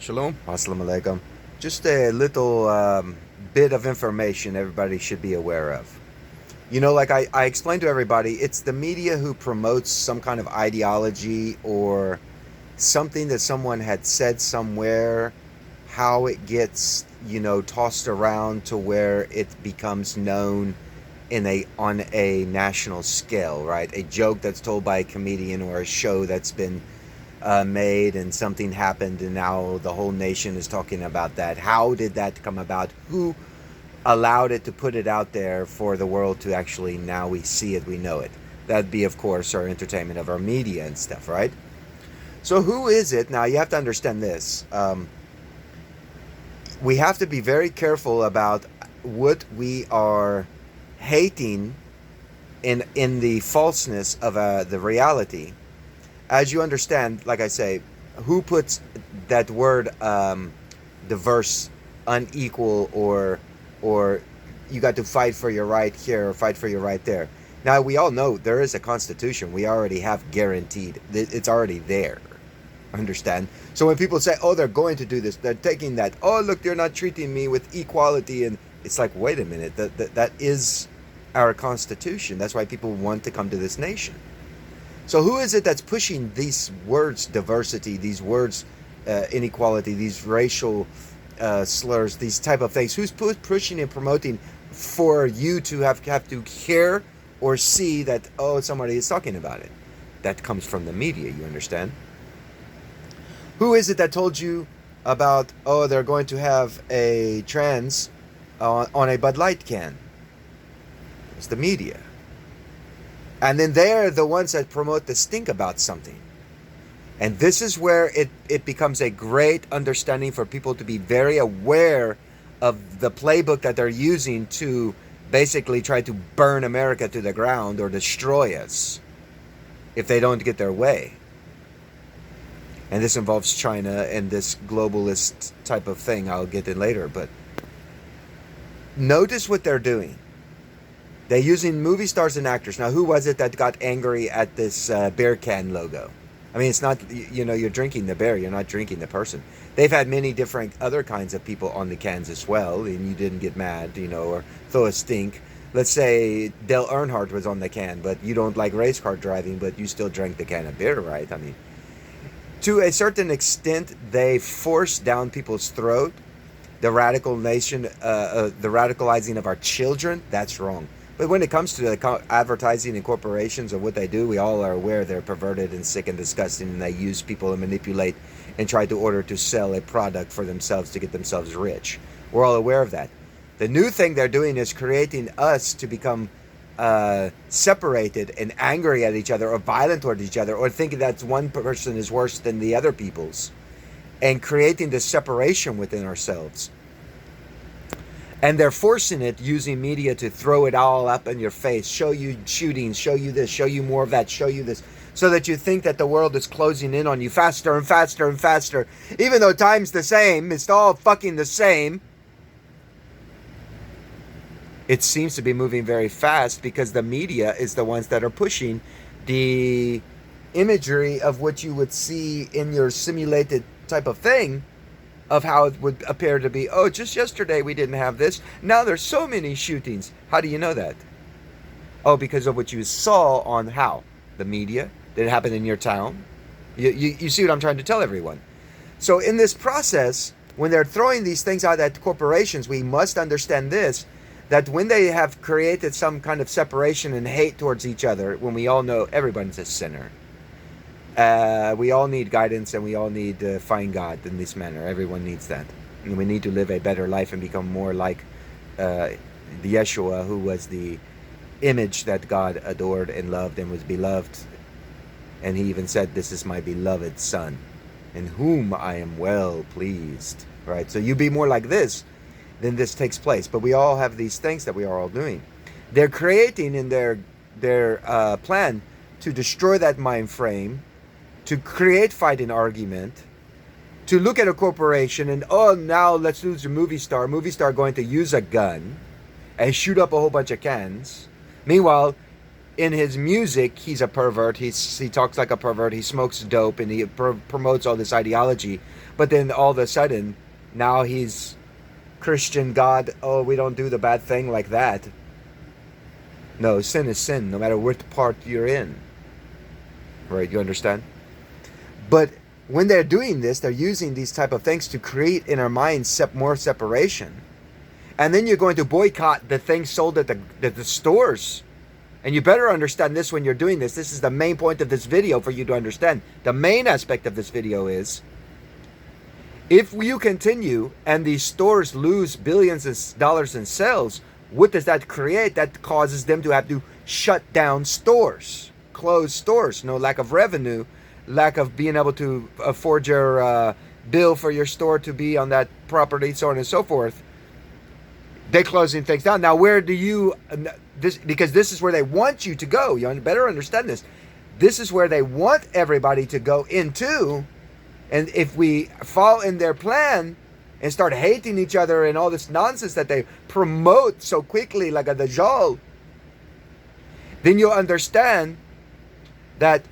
Shalom. Assalamu alaikum. Just a little bit of information everybody should be aware of. Like I explained to everybody, it's the media who promotes some kind of ideology or something that someone had said somewhere, how it gets, tossed around to where it becomes known on a national scale, right? A joke that's told by a comedian or a show that's been made and something happened and now the whole nation is talking about that. How did that come about? Who allowed it to put it out there for the world to actually, now we see it, we know it? That'd be, of course, our entertainment of our media and stuff, right? So who is it? Now you have to understand this. We have to be very careful about what we are hating in the falseness of the reality. As you understand, like I say, who puts that word diverse, unequal, or you got to fight for your right here or fight for your right there? Now, we all know there is a constitution. We already have guaranteed. It's already there. Understand? So when people say, oh, they're going to do this, they're taking that, oh, look, they're not treating me with equality. And it's like, wait a minute, that is our constitution. That's why people want to come to this nation. So who is it that's pushing these words, diversity, these words, inequality, these racial slurs, these type of things? Who's pushing and promoting for you to have to hear or see that, oh, somebody is talking about it? That comes from the media, you understand? Who is it that told you about, oh, they're going to have a trans on a Bud Light can? It's the media. And then they're the ones that promote the stink about something. And this is where it becomes a great understanding for people to be very aware of the playbook that they're using to basically try to burn America to the ground or destroy us if they don't get their way. And this involves China and this globalist type of thing. I'll get in later. But notice what they're doing. They're using movie stars and actors. Now, who was it that got angry at this beer can logo? I mean, it's not, you're drinking the beer. You're not drinking the person. They've had many different other kinds of people on the cans as well. And you didn't get mad, or throw a stink. Let's say Dale Earnhardt was on the can, but you don't like race car driving, but you still drank the can of beer, right? I mean, to a certain extent, they force down people's throat the radicalizing of our children. That's wrong. But when it comes to the advertising and corporations or what they do, we all are aware they're perverted and sick and disgusting, and they use people and manipulate and try to sell a product for themselves to get themselves rich. We're all aware of that. The new thing they're doing is creating us to become separated and angry at each other or violent toward each other, or thinking that one person is worse than the other people's, and creating this separation within ourselves. And they're forcing it using media to throw it all up in your face, show you shootings, show you this, show you more of that, show you this, so that you think that the world is closing in on you faster and faster and faster. Even though time's the same, it's all fucking the same. It seems to be moving very fast because the media is the ones that are pushing the imagery of what you would see in your simulated type of thing, of how it would appear to be. Oh, just yesterday we didn't have this. Now there's so many shootings. How do you know that? Oh, because of what you saw on how? The media? Did it happen in your town? You see what I'm trying to tell everyone. So in this process, when they're throwing these things out at corporations, we must understand this, that when they have created some kind of separation and hate towards each other, when we all know everyone's a sinner, we all need guidance, and we all need to find God in this manner. Everyone needs that. And we need to live a better life and become more like the Yeshua, who was the image that God adored and loved and was beloved. And he even said, this is my beloved son, in whom I am well pleased. Right? So you be more like this, then this takes place. But we all have these things that we are all doing. They're creating in their plan to destroy that mind frame, to create fight and argument, to look at a corporation and, oh, now let's lose a movie star going to use a gun and shoot up a whole bunch of cans. Meanwhile, in his music, he's a pervert. He talks like a pervert. He smokes dope and he promotes all this ideology. But then all of a sudden, now he's Christian God. Oh, we don't do the bad thing like that. No, sin is sin, no matter what part you're in. Right? You understand? But when they're doing this, they're using these type of things to create in our minds more separation. And then you're going to boycott the things sold at the stores. And you better understand this when you're doing this. This is the main point of this video for you to understand. The main aspect of this video is, if you continue and these stores lose billions of dollars in sales, what does that create? That causes them to have to shut down stores, close stores, no lack of revenue, lack of being able to afford your bill for your store to be on that property, so on and so forth. They're closing things down. Now, where do you, because this is where they want you to go. You better understand this. This is where they want everybody to go into. And if we fall in their plan and start hating each other and all this nonsense that they promote so quickly like a Dajjal, then you'll understand that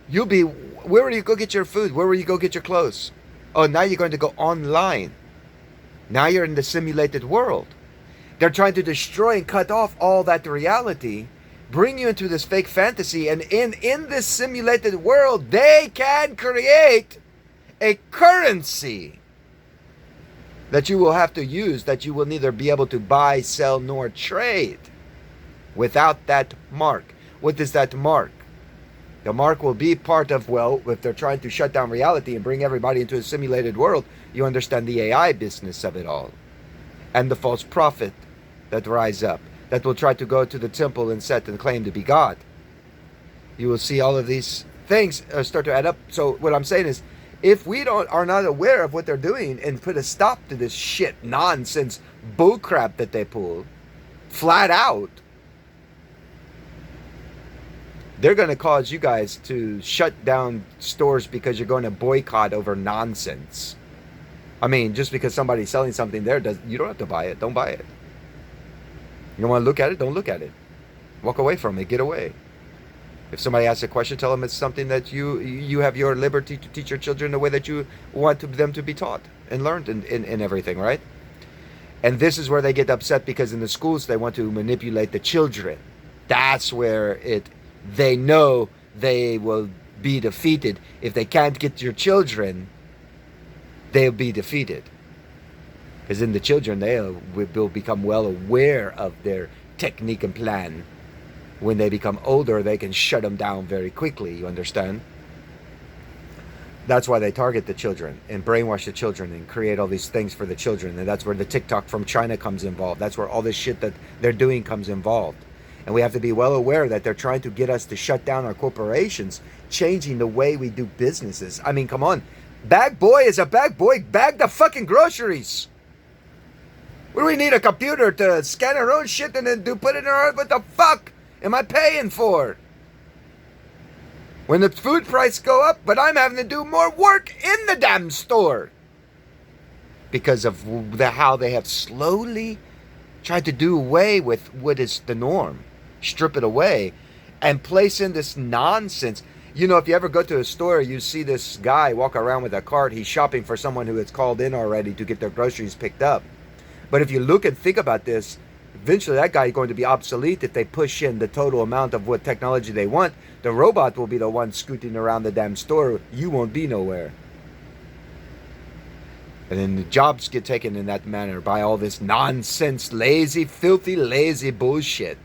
you'll be, where will you go get your food? Where will you go get your clothes? Oh, now you're going to go online. Now you're in the simulated world. They're trying to destroy and cut off all that reality, bring you into this fake fantasy, and in this simulated world, they can create a currency that you will have to use, that you will neither be able to buy, sell, nor trade without that mark. What is that mark? The mark will be part of, well, if they're trying to shut down reality and bring everybody into a simulated world, you understand the AI business of it all. And the false prophet that rise up, that will try to go to the temple and set and claim to be God. You will see all of these things start to add up. So what I'm saying is, if we are not aware of what they're doing and put a stop to this shit nonsense bullcrap that they pull, flat out, they're going to cause you guys to shut down stores because you're going to boycott over nonsense. I mean, just because somebody's selling something there, you don't have to buy it. Don't buy it. You don't want to look at it? Don't look at it. Walk away from it. Get away. If somebody asks a question, tell them it's something that you have your liberty to teach your children the way that you want them to be taught and learned in everything, right? And this is where they get upset, because in the schools they want to manipulate the children. That's where they know they will be defeated. If they can't get your children, they'll be defeated. Because in the children, they will become well aware of their technique and plan. When they become older, they can shut them down very quickly, you understand? That's why they target the children and brainwash the children and create all these things for the children. And that's where the TikTok from China comes involved. That's where all this shit that they're doing comes involved. And we have to be well aware that they're trying to get us to shut down our corporations, changing the way we do businesses. I mean, come on. Bag boy is a bag boy. Bag the fucking groceries. What do we need, a computer to scan our own shit and then put it in our... What the fuck am I paying for? When the food prices go up, but I'm having to do more work in the damn store. Because of how they have slowly tried to do away with what is the norm. Strip it away and place in this nonsense. You know, if you ever go to a store, you see this guy walk around with a cart. He's shopping for someone who has called in already to get their groceries picked up. But if you look and think about this, eventually that guy is going to be obsolete if they push in the total amount of what technology they want. The robot will be the one scooting around the damn store. You won't be nowhere. And then the jobs get taken in that manner by all this nonsense, lazy, filthy, lazy bullshit.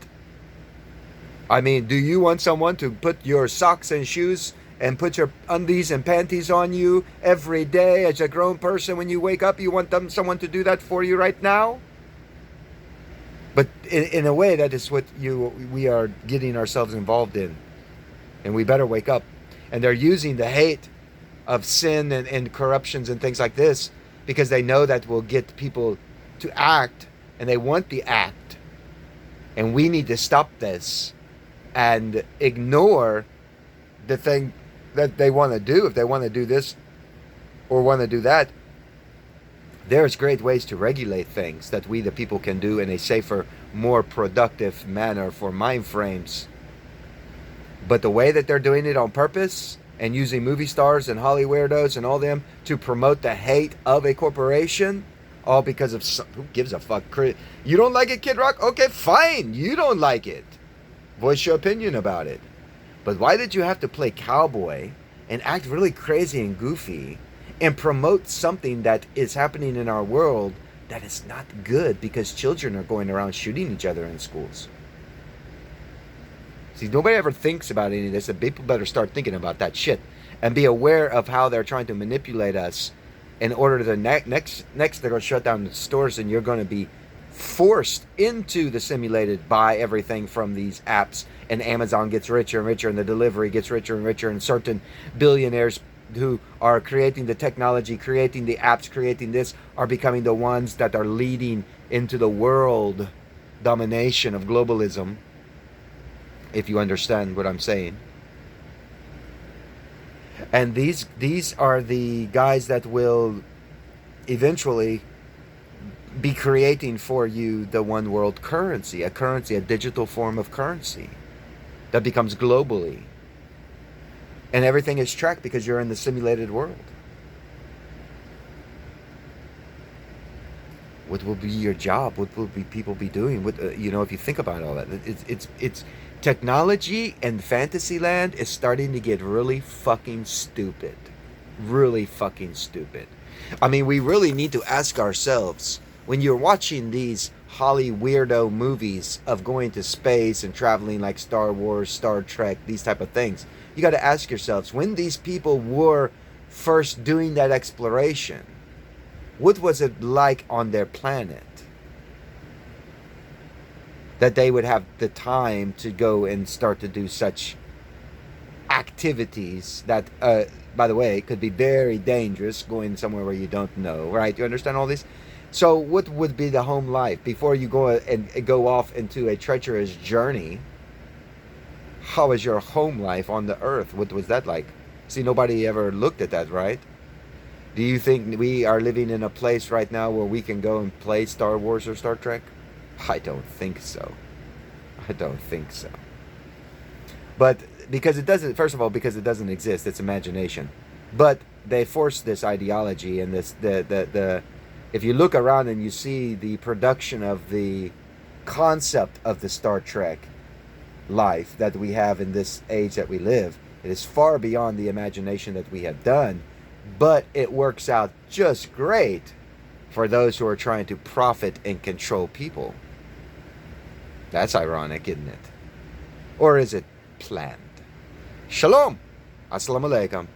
I mean, do you want someone to put your socks and shoes and put your undies and panties on you every day as a grown person when you wake up? You want someone to do that for you right now? But in a way, that is what we are getting ourselves involved in. And we better wake up. And they're using the hate of sin and corruptions and things like this because they know that will get people to act, and they want the act. And we need to stop this and ignore the thing that they want to do. If they want to do this or want to do that, there's great ways to regulate things that we the people can do in a safer, more productive manner for mind frames But the way that they're doing it on purpose and using movie stars and Holly weirdos and all them to promote the hate of a corporation, all because of who gives a fuck? You don't like it, Kid Rock? Okay, fine. You don't like it. Voice your opinion about it. But why did you have to play cowboy and act really crazy and goofy and promote something that is happening in our world that is not good because children are going around shooting each other in schools? See, nobody ever thinks about any of this, and people better start thinking about that shit and be aware of how they're trying to manipulate us in order to next they're going to shut down the stores, and you're going to be forced into the simulated buy everything from these apps, and Amazon gets richer and richer, and the delivery gets richer and richer, and certain billionaires who are creating the technology, creating the apps, creating this, are becoming the ones that are leading into the world domination of globalism, if you understand what I'm saying. And these are the guys that will eventually be creating for you the one world currency, a digital form of currency that becomes globally. And everything is tracked because you're in the simulated world. What will be your job? What will be people be doing? What if you think about all that, it's technology and Fantasyland is starting to get really fucking stupid, really fucking stupid. I mean, we really need to ask ourselves, when you're watching these Holly weirdo movies of going to space and traveling like Star Wars, Star Trek, these type of things, you got to ask yourselves, when these people were first doing that exploration, what was it like on their planet? That they would have the time to go and start to do such activities that, by the way, could be very dangerous, going somewhere where you don't know, right? You understand all this? So what would be the home life before you go and go off into a treacherous journey? How is your home life on the earth? What was that like? See, nobody ever looked at that, right? Do you think we are living in a place right now where we can go and play Star Wars or Star Trek? I don't think so. I don't think so. But because it doesn't, first of all, because it doesn't exist, it's imagination. But they force this ideology and this the if you look around and you see the production of the concept of the Star Trek life that we have in this age that we live, it is far beyond the imagination that we have done, but it works out just great for those who are trying to profit and control people. That's ironic, isn't it? Or is it planned? Shalom. Assalamu alaikum.